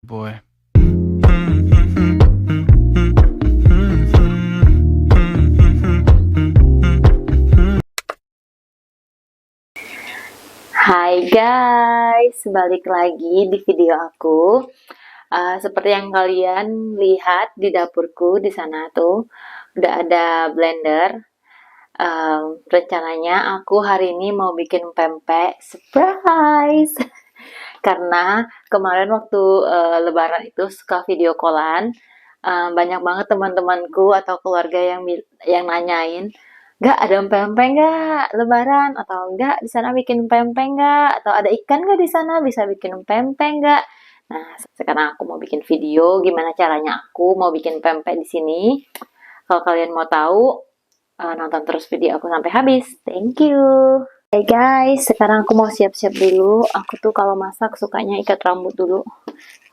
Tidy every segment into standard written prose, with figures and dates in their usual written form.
boy. Hai guys, balik lagi di video aku. Seperti yang kalian lihat di dapurku di sana tuh, udah ada blender. Rencananya aku hari ini mau bikin pempek surprise. Karena kemarin waktu Lebaran itu suka video callan, banyak banget teman-temanku atau keluarga yang nanyain, "Nggak ada pempek nggak Lebaran?" Atau "Nggak di sana bikin pempek nggak?" Atau "Ada ikan nggak di sana bisa bikin pempek nggak?" Nah, sekarang aku mau bikin video gimana caranya aku mau bikin pempek di sini. Kalau kalian mau tahu, nonton terus video aku sampai habis. Thank you. Hey guys, sekarang aku mau siap-siap dulu. Aku tuh kalau masak sukanya ikat rambut dulu.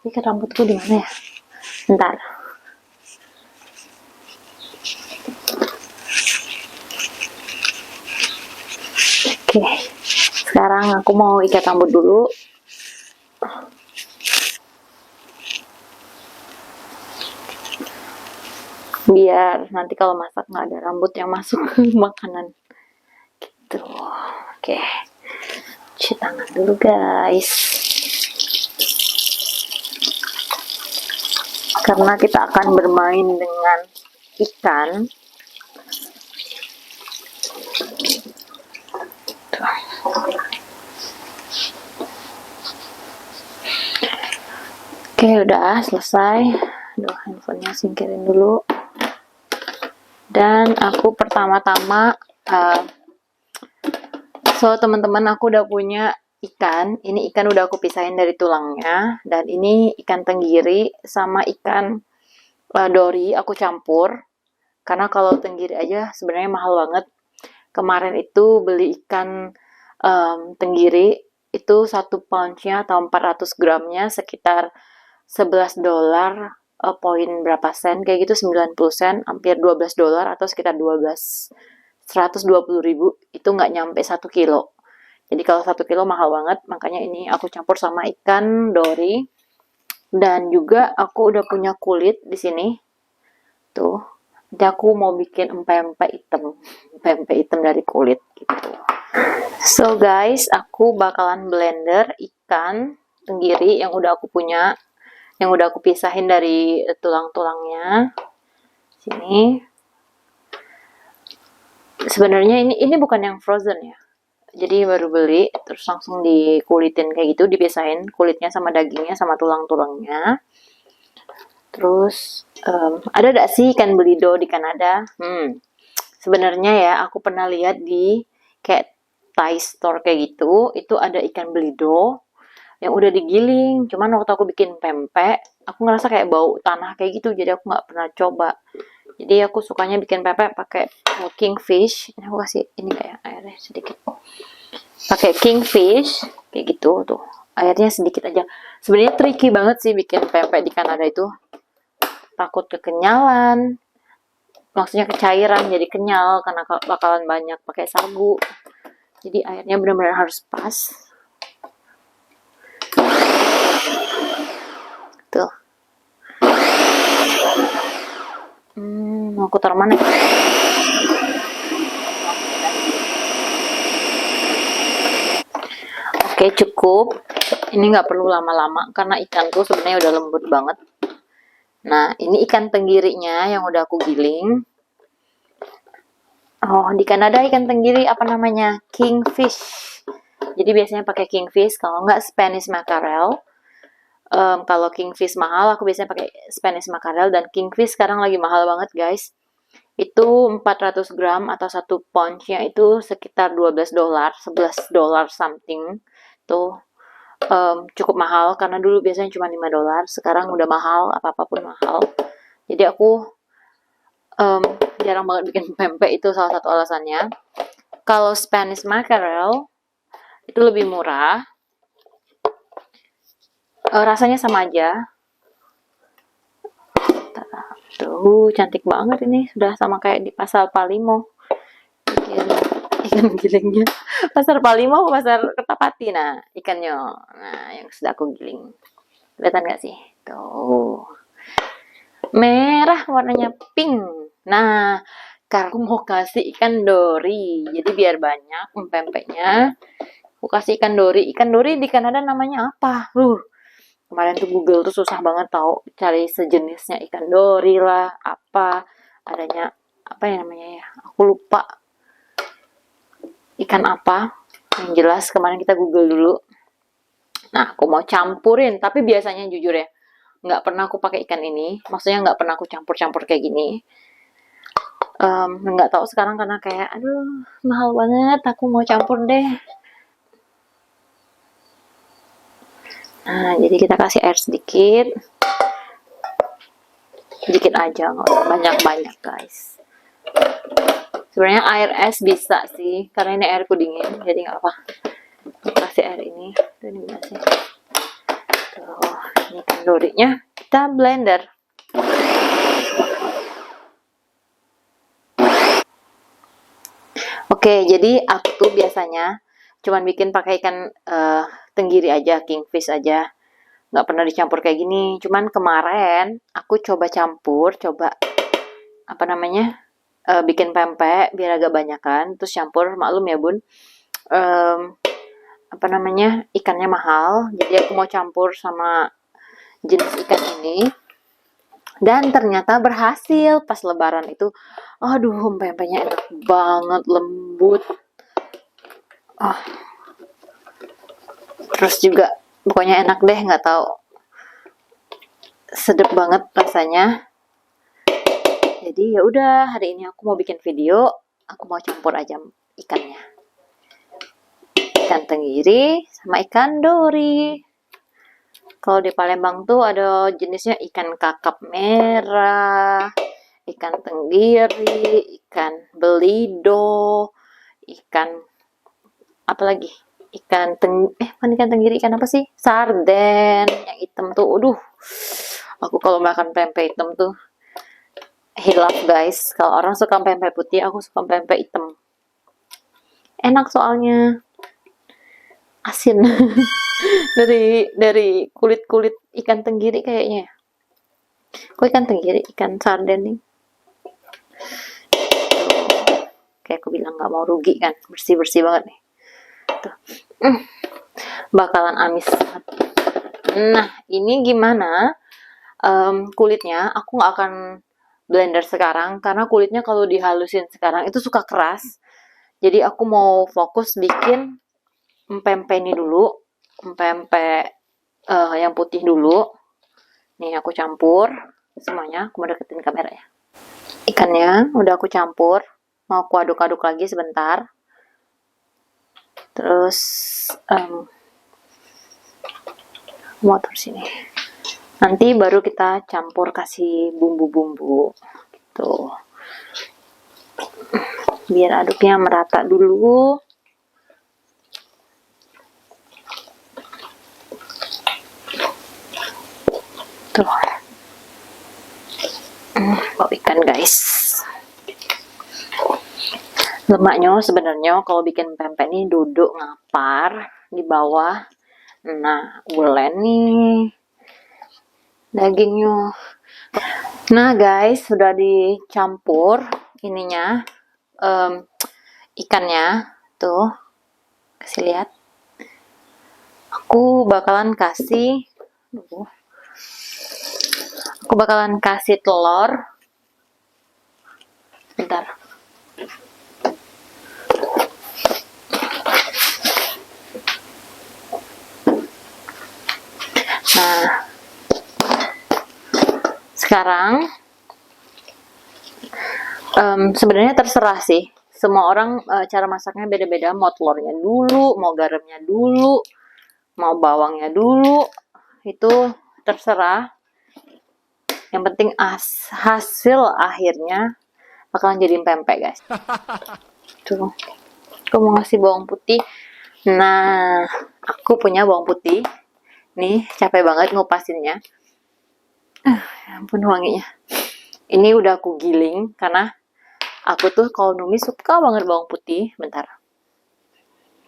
Ikat rambutku di mana ya? Bentar. Oke, sekarang aku mau ikat rambut dulu. Biar nanti kalau masak nggak ada rambut yang masuk ke makanan. Gitu. Oke, cuci tangan dulu guys. Karena kita akan bermain dengan ikan. Oke, udah selesai. Aduh, handphonenya singkirin dulu. Dan aku pertama-tama, teman-teman, aku udah punya ikan. Ini ikan udah aku pisahin dari tulangnya. Dan ini ikan tenggiri sama ikan dori aku campur. Karena kalau tenggiri aja sebenarnya mahal banget. Kemarin itu beli ikan tenggiri itu 1 poundnya atau 400 gramnya sekitar $11, poin berapa sen, kayak gitu 90 sen, hampir $12 atau sekitar 120.000, itu nggak nyampe 1 kilo. Jadi kalau 1 kilo mahal banget, makanya ini aku campur sama ikan dori. Dan juga aku udah punya kulit di sini. Tuh. Jadi aku mau bikin pempek hitam dari kulit gitu. So guys, aku bakalan blender ikan tenggiri yang udah aku punya, yang udah aku pisahin dari tulang-tulangnya. Sini. Sebenarnya ini bukan yang frozen ya. Jadi baru beli terus langsung dikulitin kayak gitu, dipisahin kulitnya sama dagingnya sama tulang-tulangnya. Terus ada gak sih ikan belido di Kanada? Sebenarnya ya aku pernah lihat di kayak Thai store kayak gitu, itu ada ikan belido yang udah digiling. Cuman waktu aku bikin pempek, aku ngerasa kayak bau tanah kayak gitu, jadi aku nggak pernah coba. Jadi aku sukanya bikin pempek pakai kingfish. Ini aku kasih ini kayak airnya sedikit. Pakai kingfish kayak gitu tuh. Airnya sedikit aja. Sebenarnya tricky banget sih bikin pempek di Kanada itu. Takut kekenyalan. Maksudnya kecairan jadi kenyal karena bakalan banyak pakai sagu. Jadi airnya benar-benar harus pas. Tuh. Aku taruh mana? Oke, cukup. Ini nggak perlu lama-lama karena ikan tuh sebenarnya udah lembut banget. Nah, ini ikan tenggirinya yang udah aku giling. Oh, di Kanada ikan tenggiri apa namanya? Kingfish. Jadi biasanya pakai kingfish, kalau nggak Spanish mackerel. Kalau kingfish mahal, aku biasanya pakai Spanish mackerel, dan kingfish sekarang lagi mahal banget guys. Itu 400 gram atau 1 poundnya itu sekitar $12, $11 something. Tuh cukup mahal karena dulu biasanya cuma $5, sekarang udah mahal, apa-apapun mahal. Jadi aku jarang banget bikin pempek, itu salah satu alasannya. Kalau Spanish mackerel itu lebih murah, rasanya sama aja. Tuh cantik banget, ini sudah sama kayak di pasar Palimo. Ikan gilingnya pasar Palimo atau pasar Kertapati. Nah, ikannya, nah yang sudah aku giling, kelihatan gak sih? Tuh. Merah warnanya pink. Nah, karena aku mau kasih ikan dori. Jadi biar banyak pempeknya. Aku kasih ikan dori. Ikan dori di Kanada namanya apa? Kemarin tuh Google tuh susah banget tahu cari sejenisnya ikan dori lah, apa adanya apa ya namanya ya? Aku lupa ikan apa. Yang jelas kemarin kita Google dulu. Nah, aku mau campurin, tapi biasanya jujur ya, nggak pernah aku pakai ikan ini. Maksudnya nggak pernah aku campur-campur kayak gini. Nggak tahu sekarang karena kayak, aduh, mahal banget. Aku mau campur deh. Nah, jadi kita kasih air sedikit. Sedikit aja, nggak usah banyak-banyak, guys. Sebenarnya air es bisa sih, karena ini airku dingin, jadi nggak apa. Kasih air ini. Tuh, ini bisa sih. Tuh, ini kan dorinya. Kita blender. Oke, jadi aku tuh biasanya cuman bikin pakai ikan tenggiri aja, kingfish aja. Nggak pernah dicampur kayak gini. Cuman kemarin aku coba campur, apa namanya, bikin pempek biar agak banyakan. Terus campur, maklum ya bun, apa namanya, ikannya mahal. Jadi aku mau campur sama jenis ikan ini. Dan ternyata berhasil pas lebaran itu. Aduh, pempeknya enak banget, lembut. Terus juga pokoknya enak deh, nggak tahu, sedep banget rasanya. Jadi ya udah, hari ini aku mau bikin video, aku mau campur aja ikannya, ikan tenggiri sama ikan dori. Kalau di Palembang tuh ada jenisnya ikan kakap merah, ikan tenggiri, ikan belido, ikan apa lagi? Bukan ikan tenggiri, ikan apa sih? Sarden, yang hitam tuh. Aduh, aku kalau makan pempek hitam tuh hilaf, guys. Kalau orang suka pempek putih, aku suka pempek hitam. Enak soalnya, asin. dari kulit ikan tenggiri kayaknya. Kok ikan tenggiri, ikan sarden nih. Kayak aku bilang nggak mau rugi kan, bersih-bersih banget nih. Tuh. Bakalan amis banget. Nah, ini gimana? Kulitnya aku nggak akan blender sekarang karena kulitnya kalau dihalusin sekarang itu suka keras. Jadi aku mau fokus bikin pempek ini dulu, pempek yang putih dulu. Nih aku campur semuanya. Aku mau deketin kamera ya. Ikannya udah aku campur, mau aku aduk-aduk lagi sebentar. Terus mau terus sini. Nanti baru kita campur kasih bumbu-bumbu gitu. Biar aduknya merata dulu. Tuh. Bau ikan, guys. Lemaknya sebenarnya kalau bikin pempek ini duduk ngapar di bawah. Nah, ulen nih dagingnya. Nah guys, sudah dicampur ininya, ikannya tuh, kasih lihat. Aku bakalan kasih telur. Bentar. Nah, sekarang sebenarnya terserah sih. Semua orang cara masaknya beda-beda. Mau telurnya dulu, mau garamnya dulu, mau bawangnya dulu, itu terserah. Yang penting hasil akhirnya bakalan jadi pempek, guys. Tuh, aku mau ngasih bawang putih. Nah, aku punya bawang putih. Nih, capek banget ngupasinnya. Ya ampun wanginya. Ini udah aku giling karena aku tuh kalau numis suka banget bawang putih. Bentar.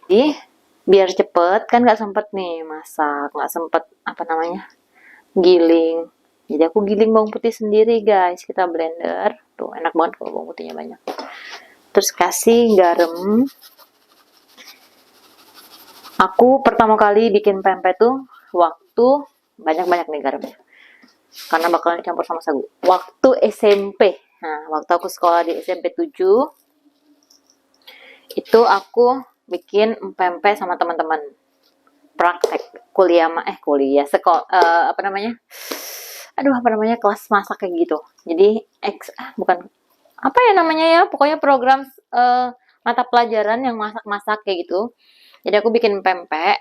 Jadi, biar cepet kan nggak sempet nih masak, nggak sempet apa namanya giling. Jadi aku giling bawang putih sendiri guys, kita blender. Tuh enak banget kalau bawang putihnya banyak. Terus kasih garam. Aku pertama kali bikin pempek tuh waktu banyak-banyak nih garamnya. Karena bakalan dicampur sama sagu. Waktu SMP. Nah, waktu aku sekolah di SMP 7, itu aku bikin pempek sama teman-teman. Praktek kuliah sekolah apa namanya? Aduh, apa namanya? Kelas masak kayak gitu. Jadi bukan apa ya namanya ya? Pokoknya program mata pelajaran yang masak-masak kayak gitu. Jadi aku bikin pempek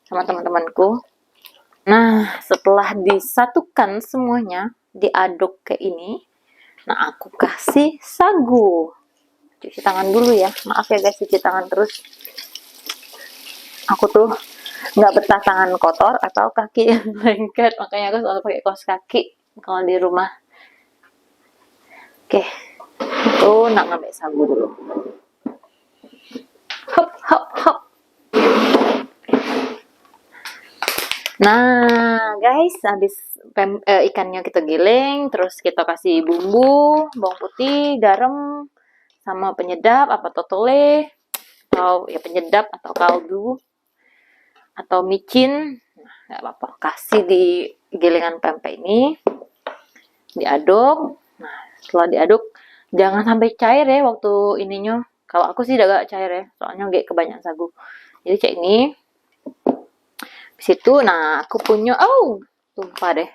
sama teman-temanku. Nah, setelah disatukan semuanya, diaduk kayak ini. Nah, aku kasih sagu. Cuci tangan dulu ya. Maaf ya guys, cuci tangan terus. Aku tuh nggak betah tangan kotor atau kaki yang lengket, makanya aku selalu pakai kaos kaki kalau di rumah. Oke, itu nak ngambil sagu dulu. Hop hop hop. Nah guys, habis ikannya kita giling, terus kita kasih bumbu, bawang putih, garam, sama penyedap apa totole, atau ya penyedap atau kaldu atau micin. Nah, nggak apa-apa, kasih di gilingan pempek ini, diaduk. Nah, setelah diaduk jangan sampai cair ya waktu ininya. Kalau aku sih agak cair ya, soalnya gak kebanyakan sagu. Jadi kayak ini. Di situ, nah aku punya, tumpah deh.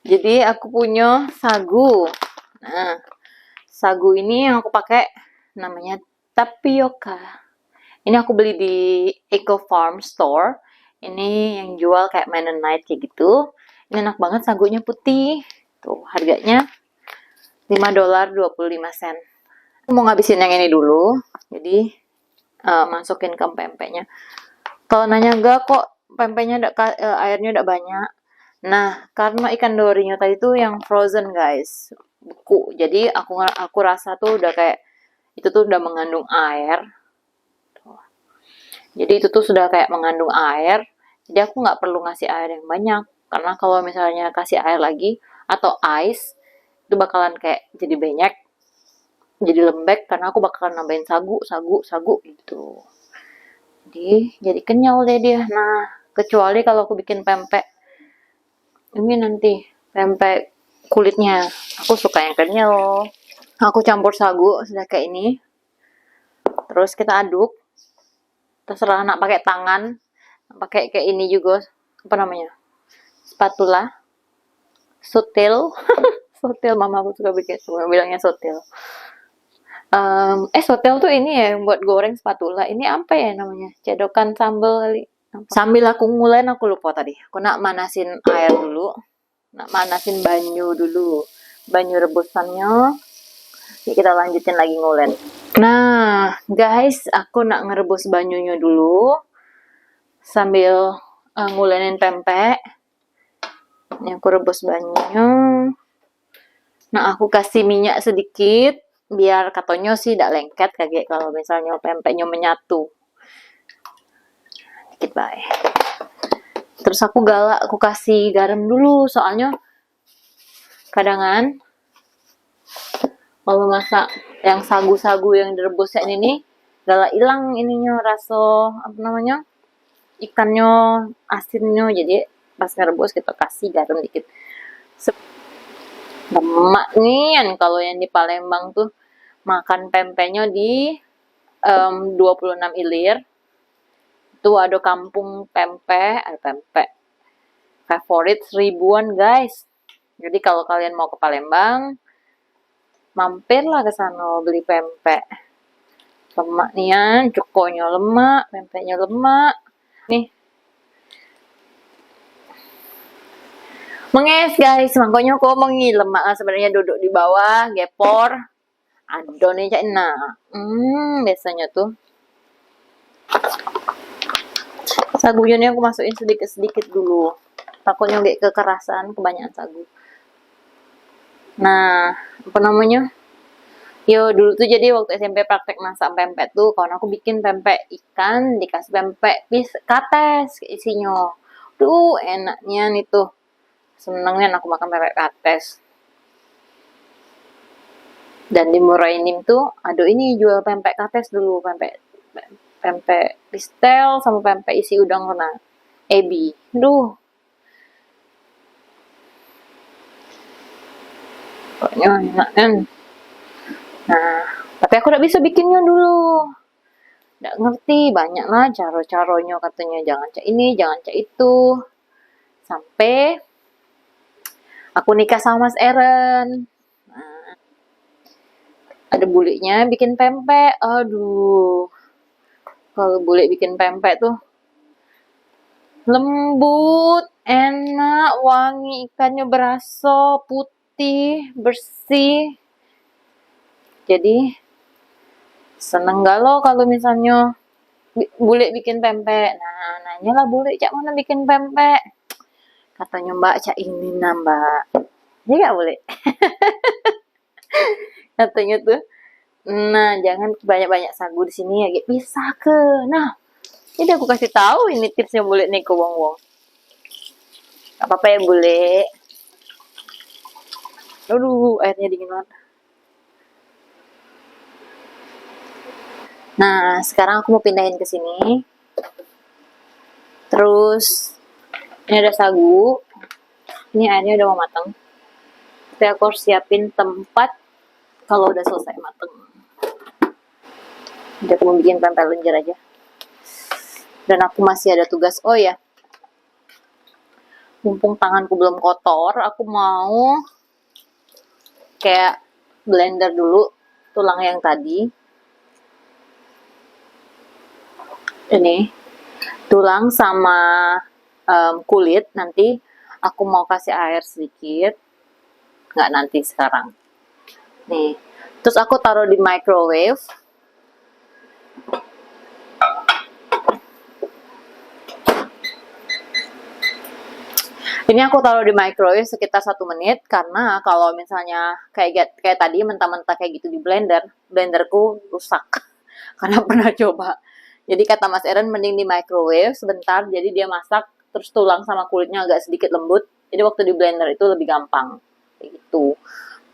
Jadi aku punya sagu. Nah, sagu ini yang aku pakai namanya tapioka. Ini aku beli di Eco Farm Store. Ini yang jual kayak Mennonite kayak gitu. Ini enak banget, sagunya putih. Tuh, harganya $5.25. Aku mau ngabisin yang ini dulu. Jadi, masukin ke pempeknya. Kalau nanya enggak kok pempeknya airnya udah banyak. Nah, karena ikan dorinya tadi tuh yang frozen guys. Beku. Jadi aku rasa tuh udah kayak itu tuh udah mengandung air. Jadi itu tuh sudah kayak mengandung air. Jadi aku nggak perlu ngasih air yang banyak. Karena kalau misalnya kasih air lagi atau ice, itu bakalan kayak jadi banyak, jadi lembek karena aku bakalan nambahin sagu gitu. Jadi kenyal deh dia. Nah, kecuali kalau aku bikin pempek ini nanti pempek kulitnya, aku suka yang kenyal. Aku campur sagu sudah kayak ini. Terus kita aduk. Terserah nak pakai tangan, pakai kayak ini juga, apa namanya, spatula, sutil. Sutil, mama aku suka bikin, bilangnya sutil. Sutil tuh ini ya buat goreng spatula. Ini apa ya namanya, cedokan sambal kali. Sambil aku ngulen, aku lupa tadi, aku nak manasin air dulu, nak manasin banyu dulu, banyu rebusannya. Ya, kita lanjutin lagi ngulen. Nah guys, aku nak ngerebus banyunya dulu sambil ngulenin pempek. Ini aku rebus banyunya. Nah, aku kasih minyak sedikit biar katanya sih tidak lengket kayak kalau misalnya pempeknya menyatu. Dikit baik. Terus aku kasih garam dulu soalnya kadangan kalau masak yang sagu-sagu yang direbusnya ini galak hilang ininya rasa apa namanya, ikannya asinnya. Jadi pas ngerebus kita kasih garam dikit. Lemak nih kan kalau yang di Palembang tuh makan pempeknya di 26 Ilir. Itu ada kampung pempek, ada pempek favorit seribuan guys. Jadi kalau kalian mau ke Palembang, mampirlah ke sana beli pempek. Lemak nian, cukonya lemak, pempeknya lemak. Nih. Menges guys, makanya kok mengi lemak sebenarnya duduk di bawah, gepor. Ada nih cak nah. Biasanya tuh. Sagunya nih aku masukin sedikit-sedikit dulu. Takutnya gak kekerasan, kebanyakan sagu. Nah, apa namanya? Yo, dulu tuh jadi waktu SMP praktek masak pempek tuh, kawan aku bikin pempek ikan, dikasih pempek kates isinya. Aduh, enaknya nih tuh. Senengnya aku makan pempek kates. Dan di Murainim tuh, aduh ini jual pempek kates dulu, pempek pistel sama pempek isi udang kena ebi. Duh, pokoknya enak kan. Nah, tapi aku udah bisa bikinnya dulu. Nggak ngerti, banyak lah caro-caronya katanya. Jangan cak ini, jangan cak itu. Sampai aku nikah sama Mas Eren. Ada buliknya bikin pempek. Aduh, kalau bule bikin pempek tuh lembut, enak, wangi, ikannya berasa, putih, bersih. Jadi seneng galau kalau misalnya bule bikin pempek. Nah, nanyalah bule, cak mana bikin pempek? Katanya mbak, cak ini nah mbak. Iya gak boleh? Katanya tuh, nah jangan banyak-banyak sagu di sini ya, gitu. Bisa ke. Nah, jadi aku kasih tahu ini tipsnya bule nih ke wong-wong. Gak apa-apa ya bule. Aduh, airnya dingin banget. Nah, sekarang aku mau pindahin ke sini. Terus ini ada sagu. Ini airnya udah mau matang. Tapi aku harus siapin tempat kalau udah selesai matang. Jadi aku mau bikin pempek lenjer aja. Dan aku masih ada tugas. Oh ya, mumpung tanganku belum kotor, aku mau kayak blender dulu tulang yang tadi. Ini tulang sama kulit, nanti aku mau kasih air sedikit, nggak nanti sekarang. Nih, terus aku taruh di microwave. Ini aku taruh di microwave sekitar 1 menit, karena kalau misalnya kayak tadi mentah-mentah kayak gitu di blenderku rusak karena pernah coba. Jadi kata Mas Eren mending di microwave sebentar, jadi dia masak terus tulang sama kulitnya agak sedikit lembut, jadi waktu di blender itu lebih gampang kayak gitu.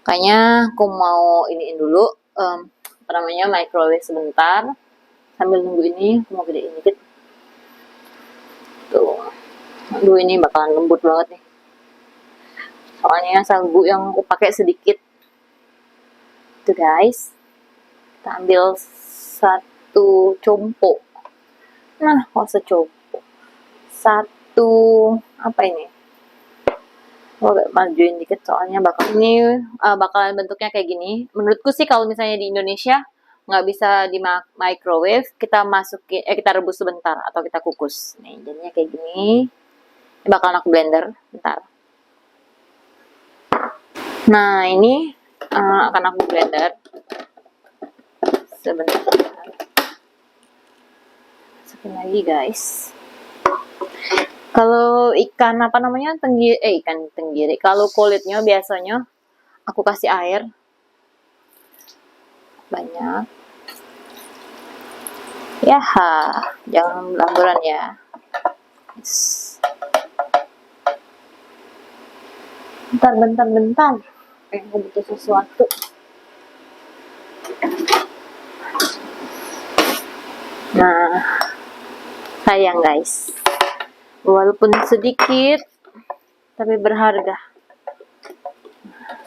Kayaknya aku mau iniin dulu, apa namanya, microwave sebentar sambil nunggu ini. Aku mau gedein dikit tuh. Aduh, ini bakalan lembut banget nih. Soalnya sagu yang aku pakai sedikit. Tuh guys. Kita ambil 1 compo. Nah, kok secompo. Apa ini? Aku agak majuin dikit soalnya bakalan bentuknya kayak gini. Menurutku sih kalau misalnya di Indonesia nggak bisa di microwave, kita rebus sebentar atau kita kukus. Nih, jadinya kayak gini. Ini bakalan aku blender, bentar. Nah, ini akan aku blender sebentar. Masukin lagi, guys. Kalau ikan apa namanya, ikan tenggiri. Kalau kulitnya biasanya aku kasih air banyak. Ya, jangan belamburan ya. Bentar. Aku butuh sesuatu. Nah, sayang guys. Walaupun sedikit, tapi berharga.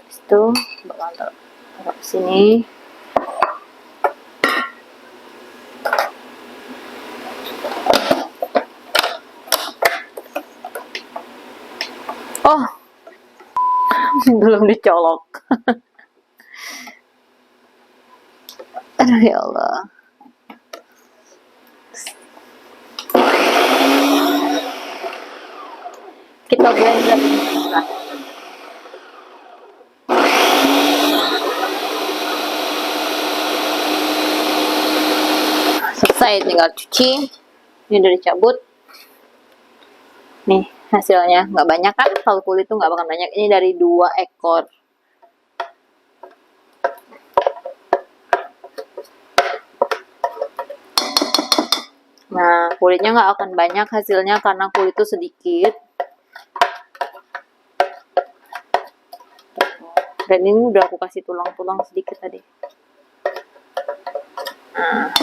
Itu bakal taruh sini. Oh, belum dicolok. Aduh ya Allah. Kita blender. Selesai, tinggal cuci. Ini udah dicabut. Nih hasilnya, nggak banyak kan? Kalau kulit tuh nggak bakal banyak. Ini dari 2 ekor. Nah, kulitnya nggak akan banyak hasilnya karena kulit itu sedikit. Dan ini udah aku kasih tulang-tulang sedikit tadi. Nah,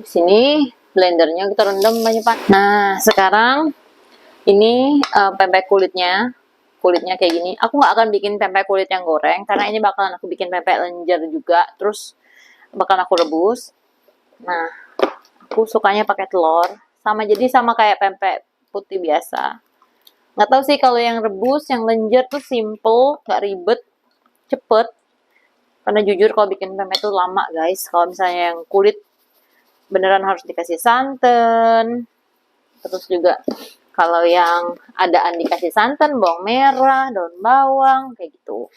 di sini blendernya kita rendam banyak Pak. Nah, sekarang ini pempek kulitnya kayak gini. Aku nggak akan bikin pempek kulit yang goreng karena ini bakalan aku bikin pempek lenjer juga. Terus bakalan aku rebus. Nah, aku sukanya pakai telur. Sama kayak pempek putih biasa. Nggak tahu sih kalau yang rebus, yang lenjer tuh simple, nggak ribet, cepet. Karena jujur kalau bikin pempek itu lama guys. Kalau misalnya yang kulit beneran harus dikasih santan. Terus juga kalau yang adaan dikasih santan, bawang merah, daun bawang, kayak gitu.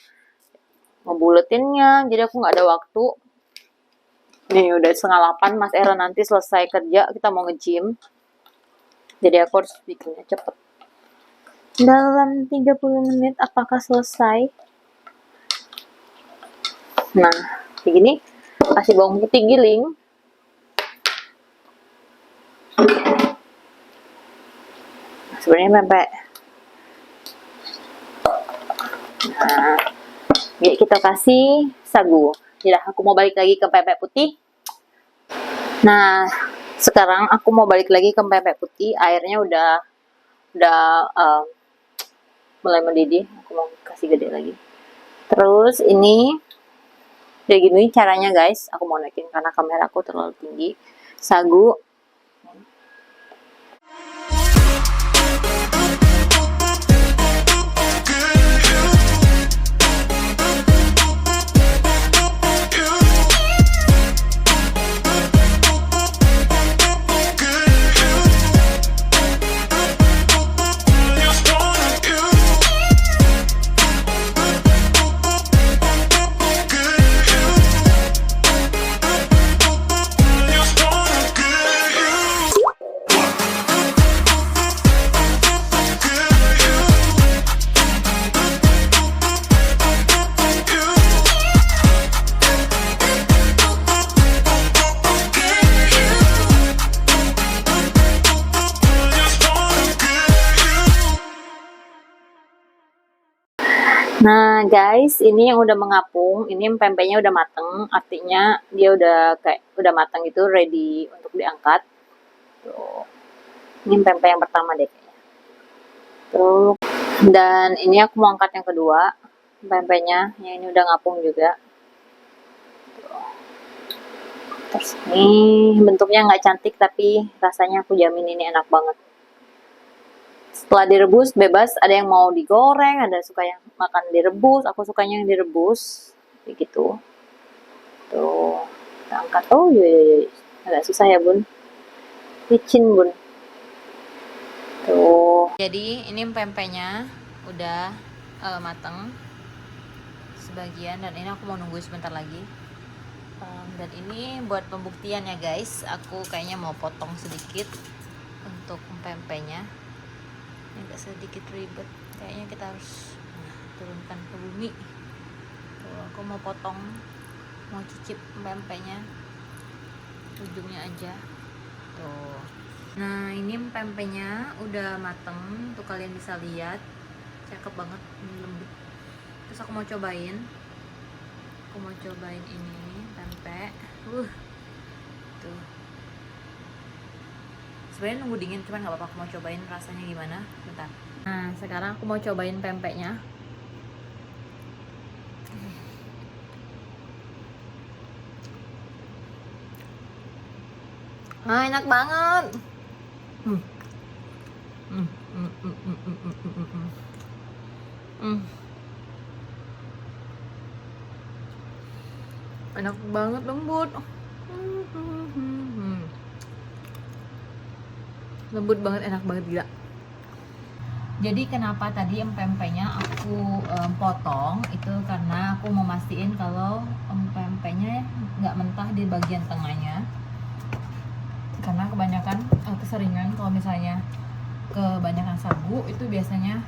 Ngebuletinnya, jadi aku nggak ada waktu. Nih udah 7:30, Mas Era nanti selesai kerja, kita mau nge-gym. Jadi aku harus bikinnya cepet. Dalam 30 menit apakah selesai? Nah, kayak gini. Kasih bawang putih giling. Sebenarnya pempek. Nah, jadi kita kasih sagu. Jadi aku mau balik lagi ke pempek putih. Nah, sekarang aku mau balik lagi ke pempek putih. Airnya udah mulai mendidih. Aku mau kasih gede lagi. Terus ini kayak gini caranya guys. Aku mau naikin karena kamera aku terlalu tinggi. Sagu. Nah guys, ini yang udah mengapung, ini pempeknya udah mateng, artinya dia udah kayak udah mateng gitu, ready untuk diangkat. Tuh. Ini pempek yang pertama deh kayaknya. Tuh. Dan ini aku mau angkat yang kedua, pempeknya, yang ini udah ngapung juga. Tuh. Terus ini bentuknya nggak cantik tapi rasanya aku jamin ini enak banget. Setelah direbus bebas, ada yang mau digoreng, ada suka yang makan direbus, aku sukanya yang direbus kayak gitu. Tuh kita angkat. Oh iya, agak susah ya bun, licin bun. Tuh, jadi ini pempeknya udah mateng sebagian, dan ini aku mau nunggu sebentar lagi. Dan ini buat pembuktian ya guys, aku kayaknya mau potong sedikit untuk pempeknya. Ini agak sedikit ribet, kayaknya kita harus turunkan ke bumi. Tuh, aku mau potong, mau cicip pempeknya ujungnya aja. Tuh. Nah ini pempeknya udah mateng, tuh kalian bisa lihat, cakep banget, ini lembut. Terus aku mau cobain ini pempek. Tuh. Sebenarnya nunggu dingin, cuman nggak apa-apa, aku mau cobain rasanya gimana. Bentar. Nah sekarang aku mau cobain pempeknya. Ah enak banget. Enak banget, lembut. Lembut banget, enak banget, gila. Jadi kenapa tadi pempeknya aku potong itu karena aku mau mastiin kalau pempeknya nggak mentah di bagian tengahnya. Karena kebanyakan keseringan kalau misalnya kebanyakan sagu itu biasanya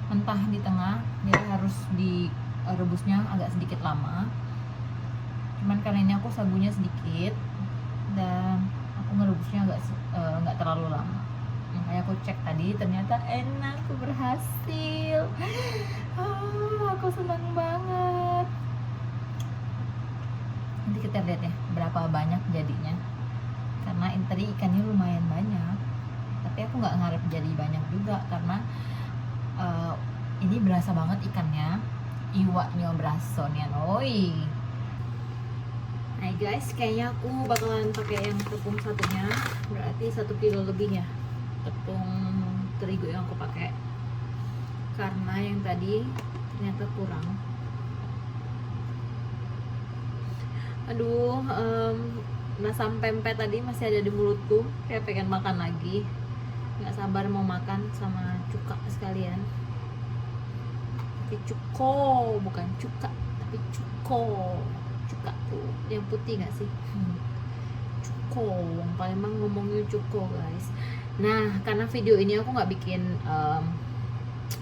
mentah di tengah, jadi harus direbusnya agak sedikit lama. Cuman karena ini aku sagunya sedikit dan ngerebusnya nggak terlalu lama. Makanya aku cek tadi, ternyata enak, aku berhasil. Aku senang banget. Nanti kita lihat ya berapa banyak jadinya, karena ini tadi ikannya lumayan banyak, tapi aku nggak ngarep jadi banyak juga karena ini berasa banget ikannya, iwaknya berasa nih, oi. Nah guys, kayaknya aku bakalan pakai yang tepung satunya, berarti 1 kilo lebih ya tepung terigu yang aku pakai, karena yang tadi ternyata kurang. Aduh, masam pempek tadi masih ada di mulutku, kayak pengen makan lagi, nggak sabar mau makan sama cuka sekalian. Tapi cuko, bukan cuka, tapi cuko. Cuka tuh yang putih nggak sih? Cuko, yang Palembang ngomongnya cuko guys. Nah, karena video ini aku nggak bikin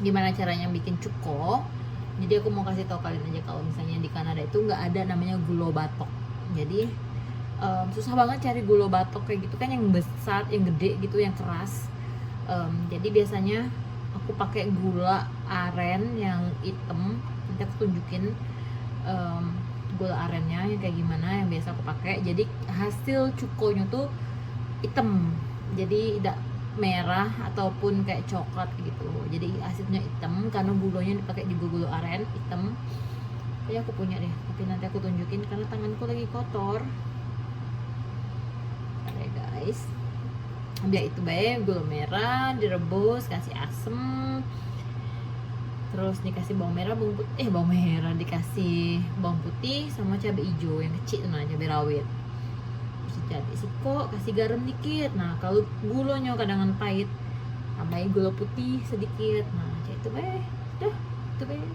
gimana caranya bikin cuko, jadi aku mau kasih tahu kalian aja kalau misalnya di Kanada itu nggak ada namanya gulo batok. Jadi susah banget cari gulo batok kayak gitu kan, yang besar, yang gede gitu, yang keras. Jadi biasanya aku pakai gula aren yang hitam. Nanti aku tunjukin gula arennya yang kayak gimana yang biasa aku pakai. Jadi hasil cukonya tuh hitam, jadi tidak merah ataupun kayak coklat gitu. Jadi hasilnya hitam karena gulanya dipakai juga gula aren hitam. Kayaknya aku punya deh, tapi nanti aku tunjukin karena tanganku lagi kotor. Oke guys, biar itu baik, gula merah direbus, kasih asem, terus dikasih bawang merah, dikasih bawang putih sama cabai hijau yang kecil, nah cabai rawit. Terus jadi siko, kasih garam dikit. Nah kalau gulanya kadang pahit, tambahin gula putih sedikit. Nah itu baik, dah itu baik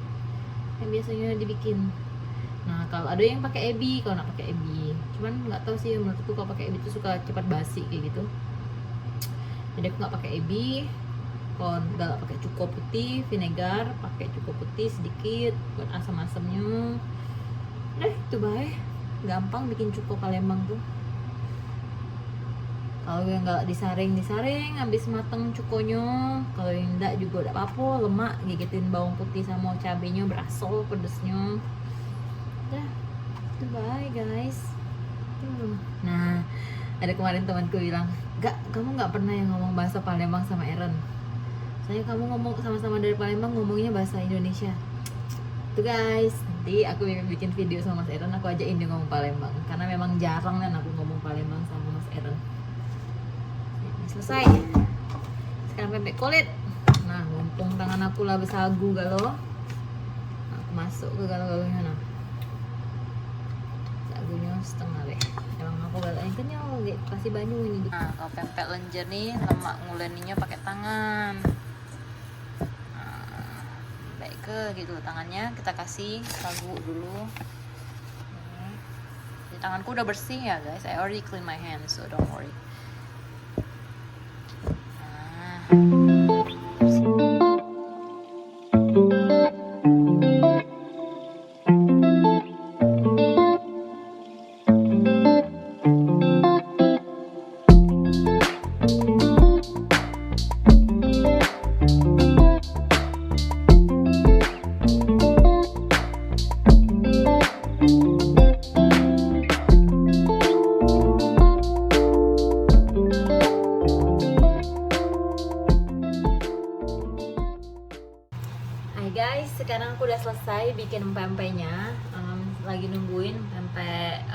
yang biasanya dibikin. Nah kalau ada yang pakai ebi, kalau nggak pakai ebi, cuman nggak tahu sih, menurutku kalau pakai ebi itu suka cepat basi kayak gitu. Jadi aku nggak pakai ebi. Kalau nggak pakai cuko putih, vinegar, pakai cuko putih sedikit buat asam-asamnya. Itu baik, gampang bikin cuko Palembang tuh. Kalau yang nggak disaring, habis mateng cukonya. Kalau yang enggak juga udah apa-apa, lemak, gigitin bawang putih sama cabenya berasa pedesnya. Itu baik guys. Nah, ada kemarin temanku bilang, kamu nggak pernah yang ngomong bahasa Palembang sama Eren. Saya kamu ngomong sama-sama dari Palembang, ngomongnya bahasa Indonesia. Tuh guys, nanti aku bikin video sama Mas Eren, aku ajain dia ngomong Palembang, karena memang jarang kan aku ngomong Palembang sama Mas Eren. Selesai. Sekarang pempek kulit. Nah, mumpung tangan aku lah bersagu galo, nah, aku masuk ke galo-galonya. Nah, sagunya setengah deh. Emang aku galaknya kenyal, kasih banyu ini. Nah, kalau pempek lenjer nih, lemak nguleninya pakai tangan. Ke gitu tangannya, kita kasih sagu dulu. Jadi tanganku udah bersih ya guys, I already clean my hands, so don't worry. Guys, sekarang aku udah selesai bikin pempeknya. Lagi nungguin pempek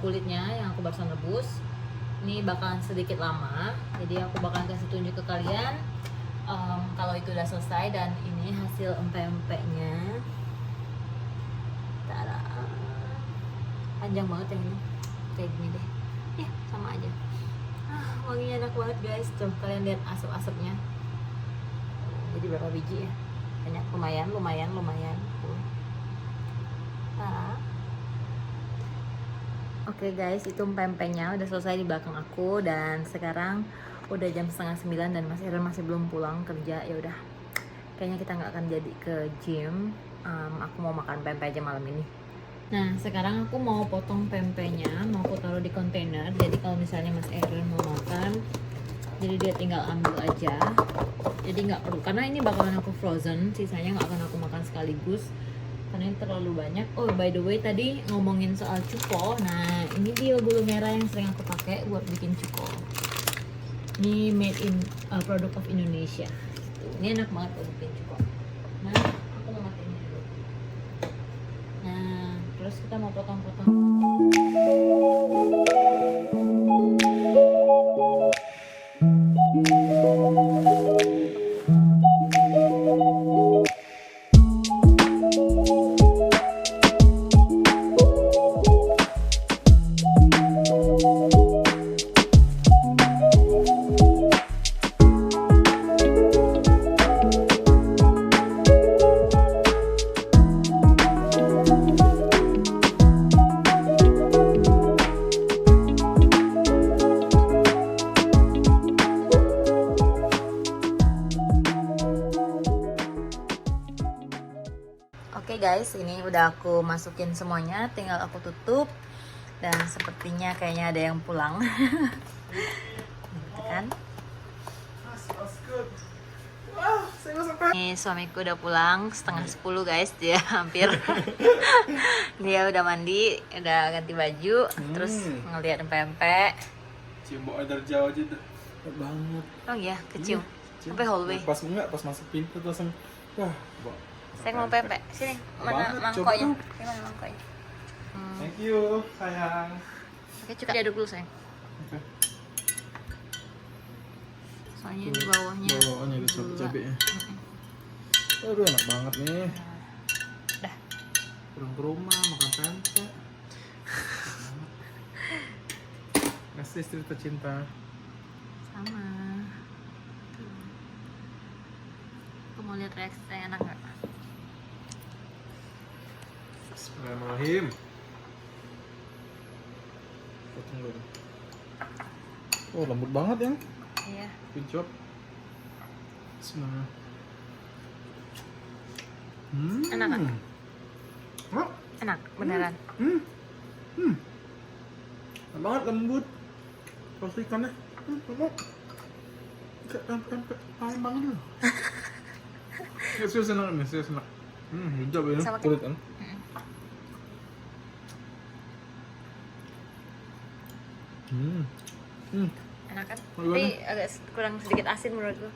kulitnya yang aku barusan rebus. Ini bakalan sedikit lama, jadi aku bakalan kasih tunjuk ke kalian kalau itu udah selesai. Dan ini hasil pempeknya. Tada, panjang banget yang ini, kayak gini deh. Ya sama aja. Wanginya enak banget guys. Coba kalian lihat asap-asapnya. Jadi berapa biji ya? Banyak, lumayan. Oke guys, itu pempeknya udah selesai di belakang aku, dan sekarang udah jam 8:30 dan Mas Eren masih belum pulang kerja. Ya udah, kayaknya kita nggak akan jadi ke gym. Aku mau makan pempek aja malam ini. Nah, sekarang aku mau potong pempeknya, mau aku taruh di kontainer. Jadi kalau misalnya Mas Aaron mau makan, jadi dia tinggal ambil aja. Jadi nggak perlu, karena ini bakalan aku frozen, sisanya nggak akan aku makan sekaligus karena ini terlalu banyak. Oh, by the way, tadi ngomongin soal cuko. Nah, ini dia gula merah yang sering aku pakai buat bikin cuko. Ini made in product of Indonesia. Ini enak banget buat bikin cuko. Nah, aku mau matiin dulu. Nah, terus kita mau potong-potong. Oke guys, ini udah aku masukin semuanya, tinggal aku tutup. Dan sepertinya kayaknya ada yang pulang. Gitu kan? Ini suamiku udah pulang setengah 10 guys, dia hampir. Dia udah mandi, udah ganti baju, terus ngeliat pempek. Cium bau air jauh aja tuh. Banget. Oh iya, kecium. Sampai hallway. Pas masuk pintu tuh langsung wah, bau. Saya mau pempek. Sini, mana Banget, mangkoknya? coba Ini mana mangkoknya? Thank you, sayang. Oke, cukup diaduk dulu sayang. Oke. Soalnya di bawahnya. Bawahnya ada gula. cabai-cabainya. Aduh, enak banget nih. Dah. Pulang ke rumah makan pempek. Kasih istri tercinta. Sama. Tuh. Aku mau lihat reaksi saya enak nggak? Bismillahirrahmanirrahim. Potong dulu. Oh, lembut banget ya. Iya. Good job. Bismillah. Enak nggak? Hah? Enak, beneran. Enak banget, lembut. Terus ikannya. Lembut. Kayak pempek Palembang dulu. Ya, serius enak nih, serius enak. Good job ya. Sama Kulit kan. Enak kan? Gimana? Tapi agak kurang sedikit asin menurutku.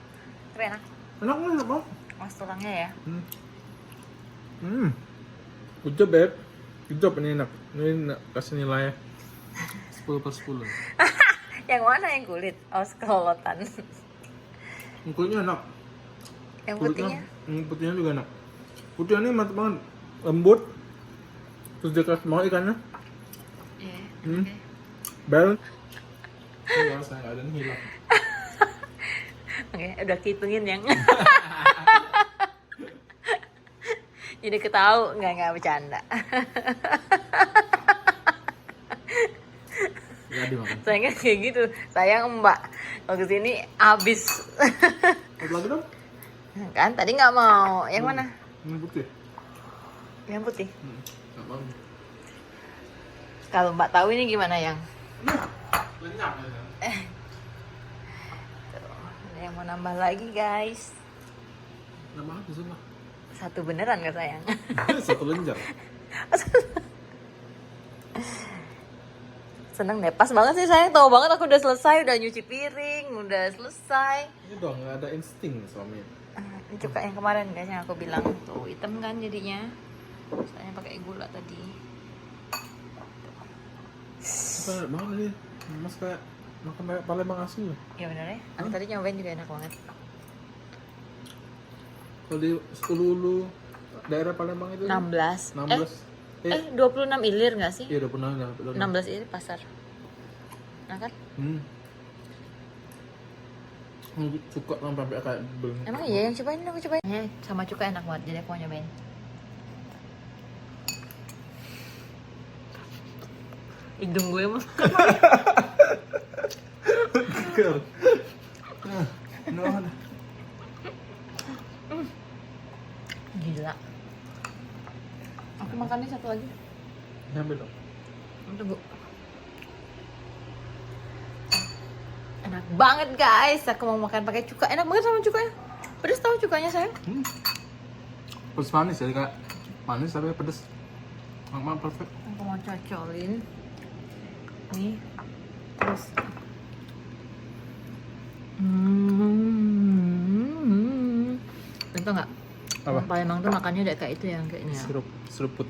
Tapi enak. Enak banget. Mas tulangnya ya. Good job, Beb. Good job, ini enak. Ini kasih nilai 10/10. Yang mana yang kulit? Oh, sekolotan. Kulitnya enak. Yang putihnya? Putihnya juga enak. Putihnya ini mantap banget. Lembut. Terus dia kasih mau ikannya. Iya. Oke. Balance. Ini saya nggak ada nih hilang. Oke, udah hitungin yang. Jadi ketahu nggak bercanda. Nggak dimakan. Saya kan kayak gitu. Sayang Mbak, kalau kesini habis. Satu lagi dong. Kan tadi nggak mau. Yang mana? Ini putih. Yang putih. Nggak mau. Kalau Mbak tahu ini gimana yang? Lenyap ya. Ada yang mau nambah lagi guys. Nggak banget di sana. Satu beneran nggak sayang? Satu lenjar. Seneng deh, pas banget sih sayang, tahu banget aku udah selesai, udah nyuci piring, udah selesai. Ini dong nggak ada insting suami. Ini juga yang kemarin guys yang aku bilang tuh hitam kan jadinya. Soalnya pakai gula tadi. Apa enak banget nih. Mas kayak makan kayak Palembang asli loh. Iya bener ya. Aku tadi nyobain juga enak banget. Kalau di Ulu daerah Palembang itu 16. 16. 26 ilir nggak sih? Iya udah pernah 16 ilir pasar. Nah kan? Suka sama pempek kayak belum. Emang iya yang cobain aku cobain. Sama cuka enak banget, jadi aku mau nyobain. Hidung gue mah. Ker. Gila. Aku makannya satu lagi. Ambil dong. Tunggu. Enak banget guys. Aku mau makan pakai cuka. Enak banget sama cukanya. Pedas tahu cukanya sayang? Pedas manis ya kak. Manis tapi pedas. Mama perfect. Aku mau cocolin. Nih. Terus. Tentu nggak? Apa? Palembang tuh makannya udah kayak itu yang kayaknya. Seruput.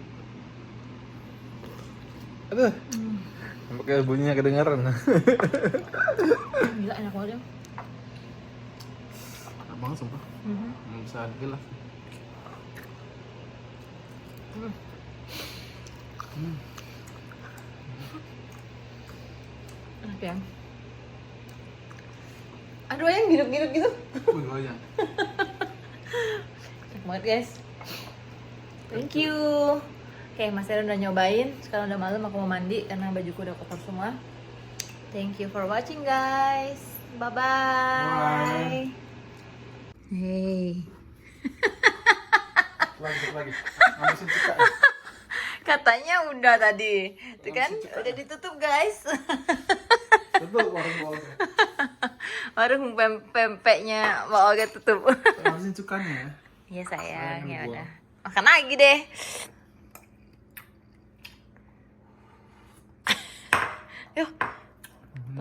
Aduh. Pakai bunyinya kedengaran. Gila enak banget ya. Enak banget sumpah. Bisa gila. Enak ya. Aduh yang giruk-giruk gitu. Goyang. Enak banget guys. Thank you. Oke, Mas Aaron udah nyobain. Sekarang udah malam, aku mau mandi karena bajuku udah kotor semua. Thank you for watching guys. Bye-bye. Hey. Lagi. Habisin cuka. Katanya udah tadi. Tuh kan, udah ditutup guys. Betul warung. Warung pempeknya Mbak Olga tutup. Habisin cukanya. Iya sayang, ya Buang. udah. Makan lagi deh. Yuk.